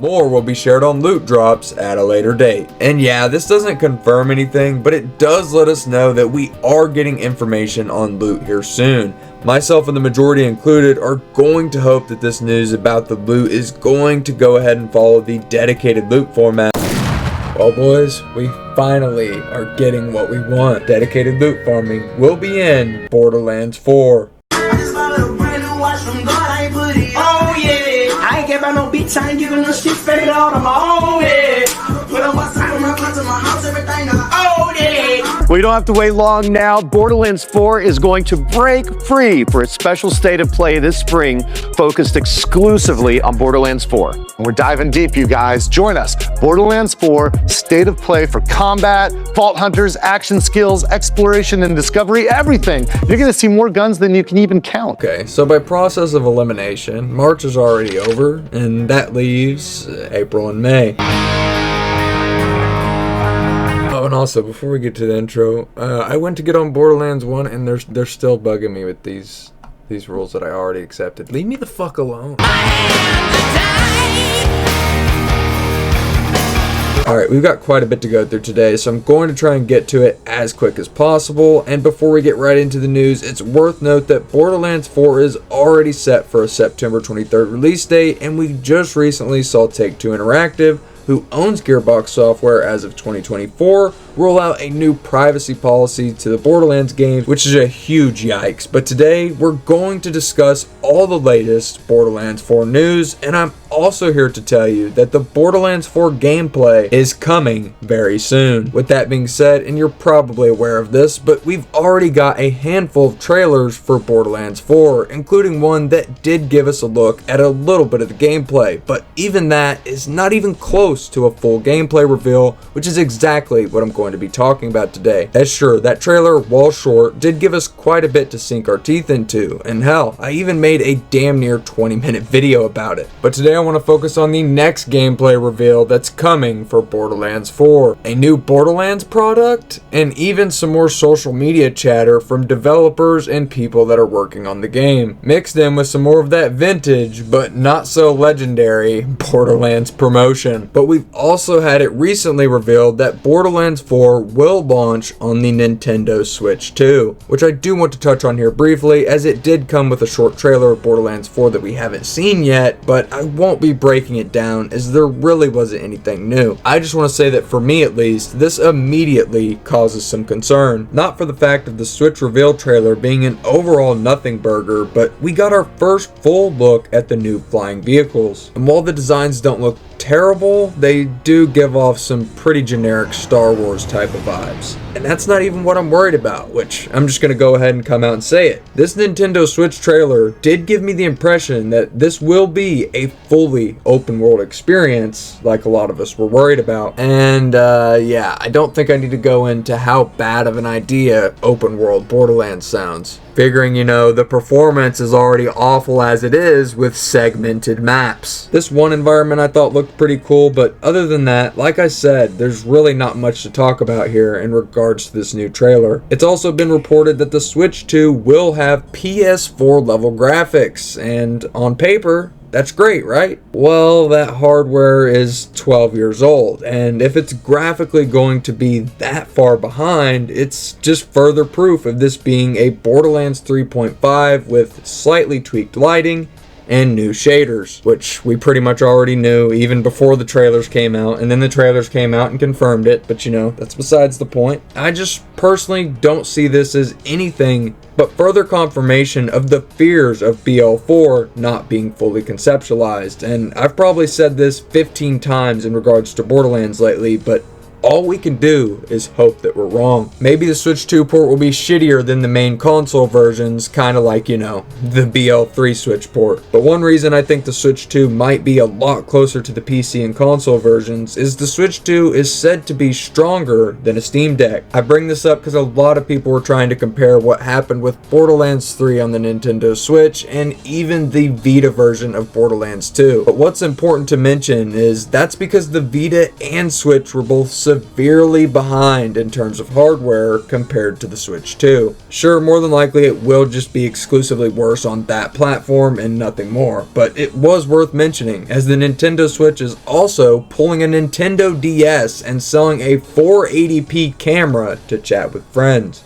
More will be shared on loot drops at a later date. And yeah, this doesn't confirm anything, but it does let us know that we are getting information on loot here soon. Myself and the majority included are going to hope that this news about the loot is going to go ahead and follow the dedicated loot format. Well boys, we finally are getting what we want. Dedicated loot farming will be in Borderlands 4. Oh yeah, I ain't care about no bitch, I ain't giving no shit, spend it all on my own head. Put on my side of my front of my house, everything I own it. We don't have to wait long now. Borderlands 4 is going to break free for its special state of play this spring, focused exclusively on Borderlands 4. We're diving deep, you guys. Join us. Borderlands 4, state of play for combat, vault hunters, action skills, exploration and discovery, everything. You're gonna see more guns than you can even count. Okay, so by process of elimination, March is already over, and that leaves April and May. Oh, and also, before we get to the intro, I went to get on Borderlands 1, and they're still bugging me with these rules that I already accepted. Leave me the fuck alone. Alright, we've got quite a bit to go through today, so I'm going to try and get to it as quick as possible. And before we get right into the news, it's worth note that Borderlands 4 is already set for a September 23rd release date, and we just recently saw Take-Two Interactive, who owns Gearbox Software as of 2024, roll out a new privacy policy to the Borderlands games, which is a huge yikes. But today, we're going to discuss all the latest Borderlands 4 news, and I'm also here to tell you that the Borderlands 4 gameplay is coming very soon. With that being said, and you're probably aware of this, but we've already got a handful of trailers for Borderlands 4, including one that did give us a look at a little bit of the gameplay, but even that is not even close to a full gameplay reveal, which is exactly what I'm going to be talking about today. As sure, that trailer, while short, did give us quite a bit to sink our teeth into, and hell, I even made a damn near 20-minute video about it. But today I want to focus on the next gameplay reveal that's coming for Borderlands 4. A new Borderlands product, and even some more social media chatter from developers and people that are working on the game, mixed in with some more of that vintage, but not so legendary, Borderlands promotion. But we've also had it recently revealed that Borderlands 4 will launch on the Nintendo Switch 2, which I do want to touch on here briefly, as it did come with a short trailer of Borderlands 4 that we haven't seen yet, but I won't be breaking it down as there really wasn't anything new. I just want to say that for me at least, this immediately causes some concern. Not for the fact of the Switch reveal trailer being an overall nothing burger, but we got our first full look at the new flying vehicles. And while the designs don't look terrible, they do give off some pretty generic Star Wars type of vibes. And that's not even what I'm worried about, which I'm just gonna go ahead and come out and say it. This Nintendo Switch trailer did give me the impression that this will be a fully open world experience, like a lot of us were worried about. And yeah, I don't think I need to go into how bad of an idea open world Borderlands sounds. Figuring, you know, the performance is already awful as it is with segmented maps. This one environment I thought looked pretty cool, but other than that, like I said, there's really not much to talk about here in regards to this new trailer. It's also been reported that the Switch 2 will have PS4 level graphics, and on paper, that's great, right? Well, that hardware is 12 years old, and if it's graphically going to be that far behind, it's just further proof of this being a Borderlands 3.5 with slightly tweaked lighting and new shaders, which we pretty much already knew even before the trailers came out, and then the trailers came out and confirmed it, but you know, that's besides the point. I just personally don't see this as anything but further confirmation of the fears of BL4 not being fully conceptualized. And I've probably said this 15 times in regards to Borderlands lately, but all we can do is hope that we're wrong. Maybe the Switch 2 port will be shittier than the main console versions, kind of like, you know, the BL3 Switch port. But one reason I think the Switch 2 might be a lot closer to the PC and console versions is the Switch 2 is said to be stronger than a Steam Deck. I bring this up because a lot of people were trying to compare what happened with Borderlands 3 on the Nintendo Switch and even the Vita version of Borderlands 2. But what's important to mention is that's because the Vita and Switch were both severely behind in terms of hardware compared to the Switch 2. Sure, more than likely it will just be exclusively worse on that platform and nothing more, but it was worth mentioning as the Nintendo Switch is also pulling a Nintendo DS and selling a 480p camera to chat with friends.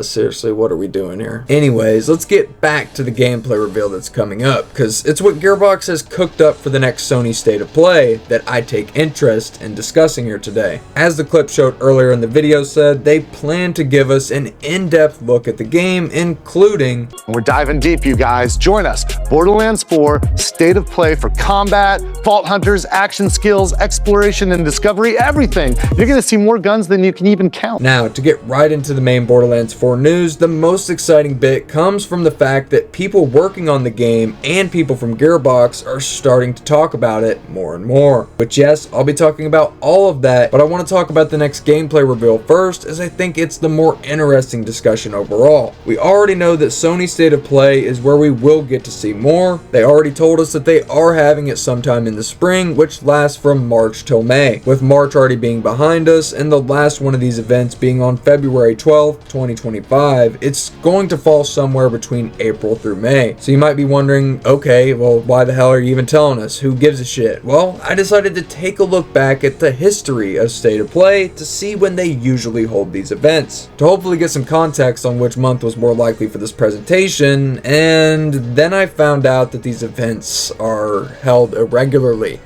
Seriously, what are we doing here? Anyways, let's get back to the gameplay reveal that's coming up, because it's what Gearbox has cooked up for the next Sony State of Play that I take interest in discussing here today. As the clip showed earlier in the video said, they plan to give us an in-depth look at the game, including... We're diving deep, you guys. Join us. Borderlands 4, State of Play for combat, Vault Hunters, action skills, exploration and discovery, everything. You're gonna see more guns than you can even count. Now, to get right into the main Borderlands 4 news, the most exciting bit comes from the fact that people working on the game and people from Gearbox are starting to talk about it more and more. Which yes, I'll be talking about all of that, but I want to talk about the next gameplay reveal first, as I think it's the more interesting discussion overall. We already know that Sony State of Play is where we will get to see more. They already told us that they are having it sometime in the spring, which lasts from March till May, with March already being behind us and the last one of these events being on February 12th, 2025, it's going to fall somewhere between April through May. So you might be wondering, okay, well, why the hell are you even telling us? Who gives a shit? Well, I decided to take a look back at the history of State of Play to see when they usually hold these events, to hopefully get some context on which month was more likely for this presentation, and then I found out that these events are held irregularly.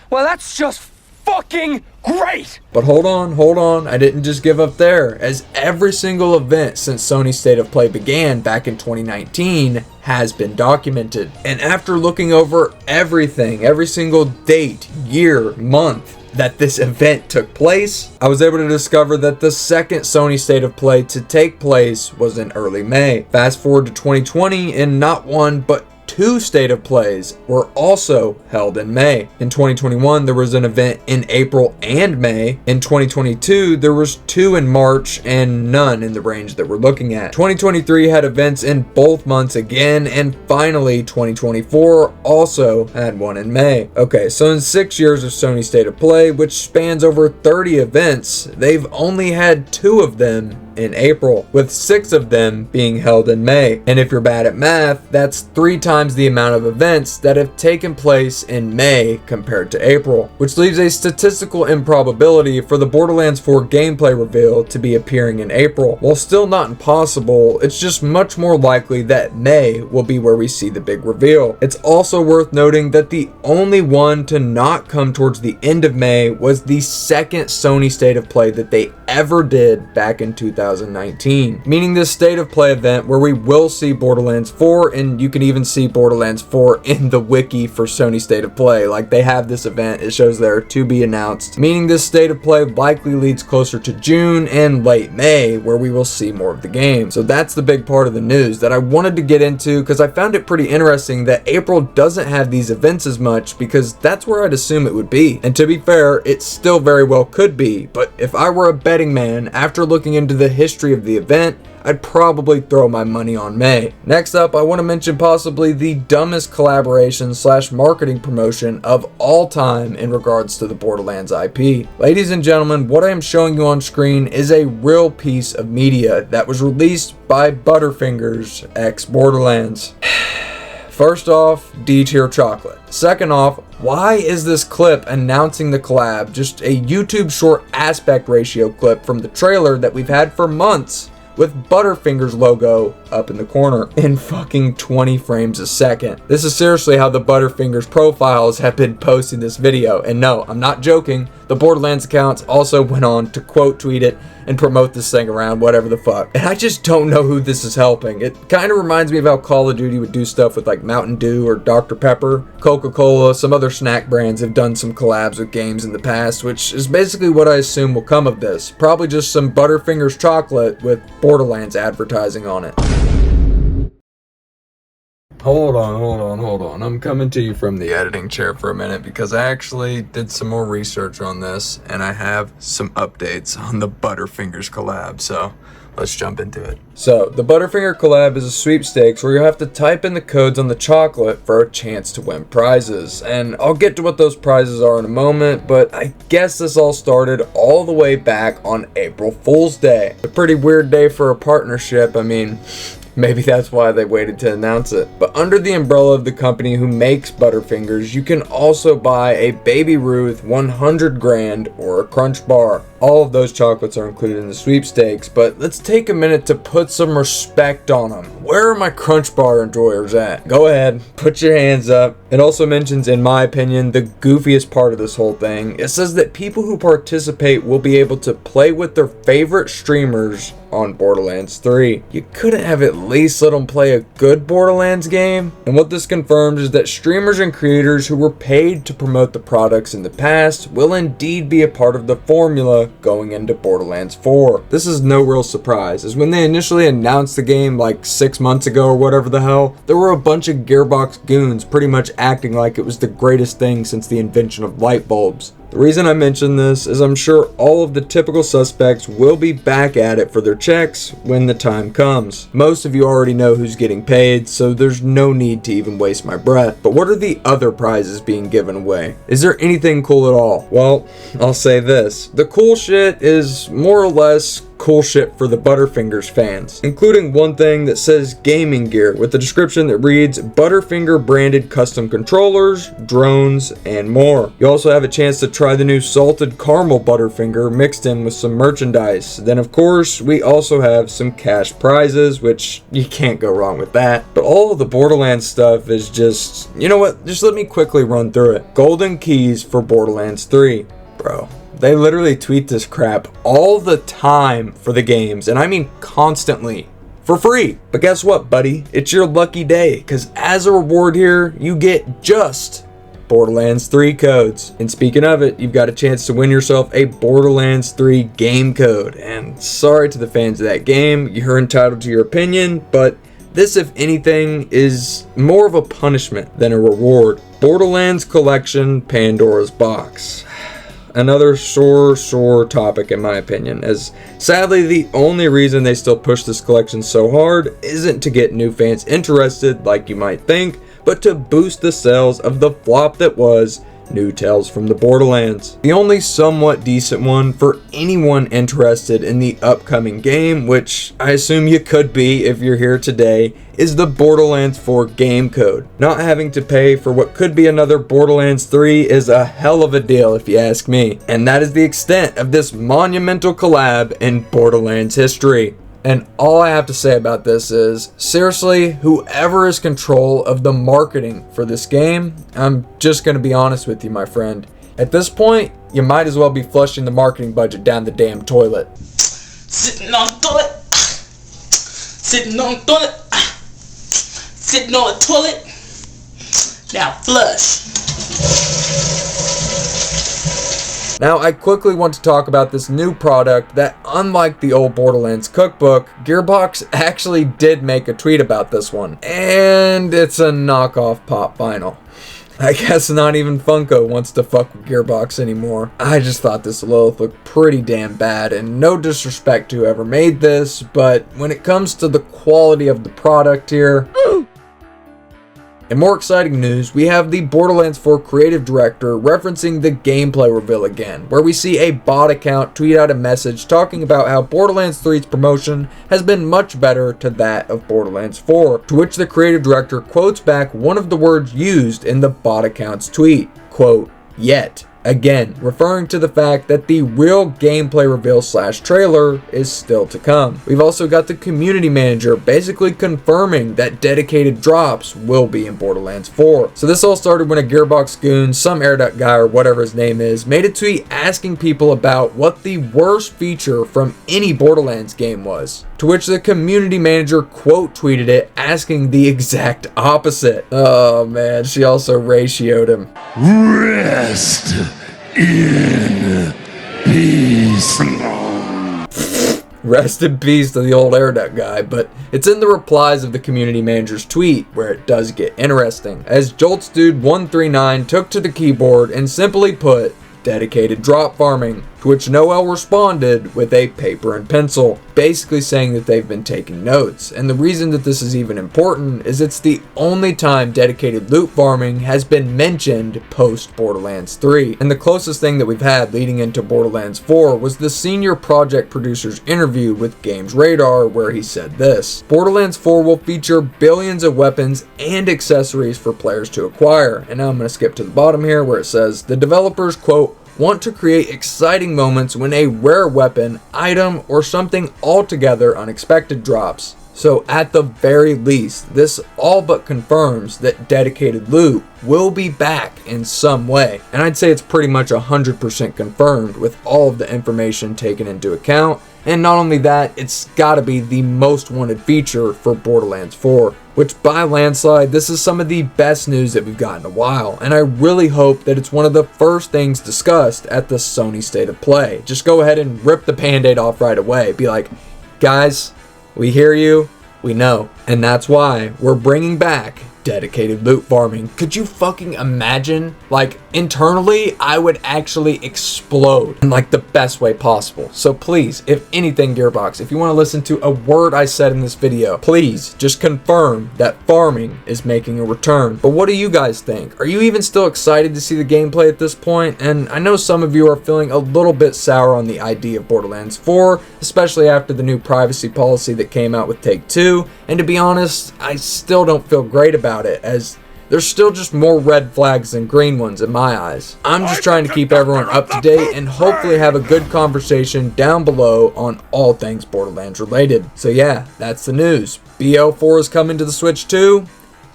Well, that's just fucking great! But hold on, I didn't just give up there, as every single event since Sony State of Play began back in 2019 has been documented. And after looking over everything, every single date, year, month that this event took place, I was able to discover that the second Sony State of Play to take place was in early May. Fast forward to 2020 and not one but two State of Plays were also held in May. In 2021, there was an event in April and May. In 2022, there was two in March and none in the range that we're looking at. 2023 had events in both months again, and finally 2024 also had one in May. Okay, so in 6 years of Sony State of Play, which spans over 30 events, they've only had two of them in April, with 6 of them being held in May. And if you're bad at math, that's 3 times the amount of events that have taken place in May compared to April, which leaves a statistical improbability for the Borderlands 4 gameplay reveal to be appearing in April. While still not impossible, it's just much more likely that May will be where we see the big reveal. It's also worth noting that the only one to not come towards the end of May was the second Sony State of Play that they ever did back in 2019, meaning this State of Play event where we will see Borderlands 4, and you can even see Borderlands 4 in the wiki for Sony State of Play. Like, they have this event, it shows there to be announced, meaning this State of Play likely leads closer to June and late May, where we will see more of the game. So that's the big part of the news that I wanted to get into, because I found it pretty interesting that April doesn't have these events as much, because that's where I'd assume it would be. And to be fair, it still very well could be, but if I were a betting man, after looking into the history of the event, I'd probably throw my money on May. Next up, I want to mention possibly the dumbest collaboration / marketing promotion of all time in regards to the Borderlands IP. Ladies and gentlemen, what I am showing you on screen is a real piece of media that was released by Butterfinger's ex Borderlands. First off, D-tier chocolate. Second off, why is this clip announcing the collab just a YouTube short aspect ratio clip from the trailer that we've had for months with Butterfinger's logo up in the corner in fucking 20 frames a second? This is seriously how the Butterfingers profiles have been posting this video. And no, I'm not joking. The Borderlands accounts also went on to quote tweet it and promote this thing around, whatever the fuck. And I just don't know who this is helping. It kind of reminds me of how Call of Duty would do stuff with like Mountain Dew or Dr. Pepper. Coca-Cola, some other snack brands have done some collabs with games in the past, which is basically what I assume will come of this. Probably just some Butterfingers chocolate with Borderlands advertising on it. Hold on. I'm coming to you from the editing chair for a minute because I actually did some more research on this and I have some updates on the Butterfingers collab, so let's jump into it. So, the Butterfinger collab is a sweepstakes where you have to type in the codes on the chocolate for a chance to win prizes. And I'll get to what those prizes are in a moment, but I guess this all started all the way back on April Fool's Day. A pretty weird day for a partnership. I mean, maybe that's why they waited to announce it. But under the umbrella of the company who makes Butterfingers, you can also buy a Baby Ruth 100 grand or a Crunch Bar. All of those chocolates are included in the sweepstakes, but let's take a minute to put some respect on them. Where are my Crunch Bar enjoyers at? Go ahead, put your hands up. It also mentions, in my opinion, the goofiest part of this whole thing. It says that people who participate will be able to play with their favorite streamers on Borderlands 3. You couldn't have at least let them play a good Borderlands game? And what this confirms is that streamers and creators who were paid to promote the products in the past will indeed be a part of the formula going into Borderlands 4. This is no real surprise, as when they initially announced the game like 6 months ago or whatever the hell, there were a bunch of Gearbox goons pretty much acting like it was the greatest thing since the invention of light bulbs. The reason I mention this is I'm sure all of the typical suspects will be back at it for their checks when the time comes. Most of you already know who's getting paid, so there's no need to even waste my breath. But what are the other prizes being given away? Is there anything cool at all? Well, I'll say this. The cool shit is more or less cool shit for the Butterfingers fans, including one thing that says gaming gear with a description that reads Butterfinger branded custom controllers, drones, and more. You also have a chance to try the new salted caramel Butterfinger mixed in with some merchandise. Then of course we also have some cash prizes, which you can't go wrong with that. But all of the Borderlands stuff is just, you know what, just let me quickly run through it. Golden keys for Borderlands 3. Bro, they literally tweet this crap all the time for the games, and I mean constantly, for free. But guess what, buddy? It's your lucky day, because as a reward here, you get just Borderlands 3 codes. And speaking of it, you've got a chance to win yourself a Borderlands 3 game code. And sorry to the fans of that game, you're entitled to your opinion, but this, if anything, is more of a punishment than a reward. Borderlands Collection Pandora's Box. Another sore topic in my opinion, as sadly the only reason they still push this collection so hard isn't to get new fans interested like you might think, but to boost the sales of the flop that was New Tales from the Borderlands. The only somewhat decent one for anyone interested in the upcoming game, which I assume you could be if you're here today, is the Borderlands 4 game code. Not having to pay for what could be another Borderlands 3 is a hell of a deal if you ask me. And that is the extent of this monumental collab in Borderlands history. And all I have to say about this is, seriously, whoever is control of the marketing for this game, I'm just going to be honest with you, my friend. At this point, you might as well be flushing the marketing budget down the damn toilet. Sitting on the toilet. Sitting on the toilet. Sitting on the toilet. Now flush. Now, I quickly want to talk about this new product that, unlike the old Borderlands cookbook, Gearbox actually did make a tweet about this one. And it's a knockoff pop vinyl. I guess not even Funko wants to fuck with Gearbox anymore. I just thought this Lilith looked pretty damn bad, and no disrespect to whoever made this, but when it comes to the quality of the product here... In more exciting news, we have the Borderlands 4 creative director referencing the gameplay reveal again, where we see a bot account tweet out a message talking about how Borderlands 3's promotion has been much better to that of Borderlands 4, to which the creative director quotes back one of the words used in the bot account's tweet, quote, "yet." Again, referring to the fact that the real gameplay reveal / trailer is still to come. We've also got the community manager basically confirming that dedicated drops will be in Borderlands 4. So this all started when a Gearbox goon, some air duct guy or whatever his name is, made a tweet asking people about what the worst feature from any Borderlands game was. To which the community manager quote tweeted it, asking the exact opposite. Oh man, she also ratioed him. Rest in peace. Rest in peace to the old air duct guy, but It's in the replies of the community manager's tweet where it does get interesting, as JoltsDude139 took to the keyboard and simply put, "Dedicated drop farming," to which Noel responded with a paper and pencil, basically saying that they've been taking notes. And the reason that this is even important is it's the only time dedicated loot farming has been mentioned post Borderlands 3. And the closest thing that we've had leading into Borderlands 4 was the senior project producer's interview with Games Radar, where he said this: "Borderlands 4 will feature billions of weapons and accessories for players to acquire." And now I'm going to skip to the bottom here where it says, "The developers, quote, want to create exciting moments when a rare weapon, item, or something altogether unexpected drops." So at the very least, this all but confirms that dedicated loot will be back in some way. And I'd say it's pretty much 100% confirmed with all of the information taken into account. And not only that, it's gotta be the most wanted feature for Borderlands 4, which by landslide, this is some of the best news that we've got in a while. And I really hope that it's one of the first things discussed at the Sony State of Play. Just go ahead and rip the band-aid off right away. Be like, guys, we hear you, we know. And that's why we're bringing back dedicated loot farming. Could you fucking imagine? Like, internally, I would actually explode in like the best way possible. So please, if anything, Gearbox, if you want to listen to a word I said in this video, please just confirm that farming is making a return. But what do you guys think? Are you even still excited to see the gameplay at this point? And I know some of you are feeling a little bit sour on the idea of Borderlands 4, especially after the new privacy policy that came out with Take-Two. And to be honest, I still don't feel great about it, as there's still just more red flags than green ones in my eyes. I'm just trying to keep everyone up to date and hopefully have a good conversation down below on all things Borderlands related. So yeah, that's the news. BO4 is coming to the Switch too.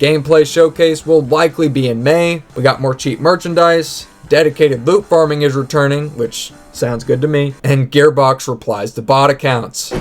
Gameplay showcase will likely be in May. We got more cheap merchandise. Dedicated loot farming is returning, which sounds good to me. And Gearbox replies to bot accounts.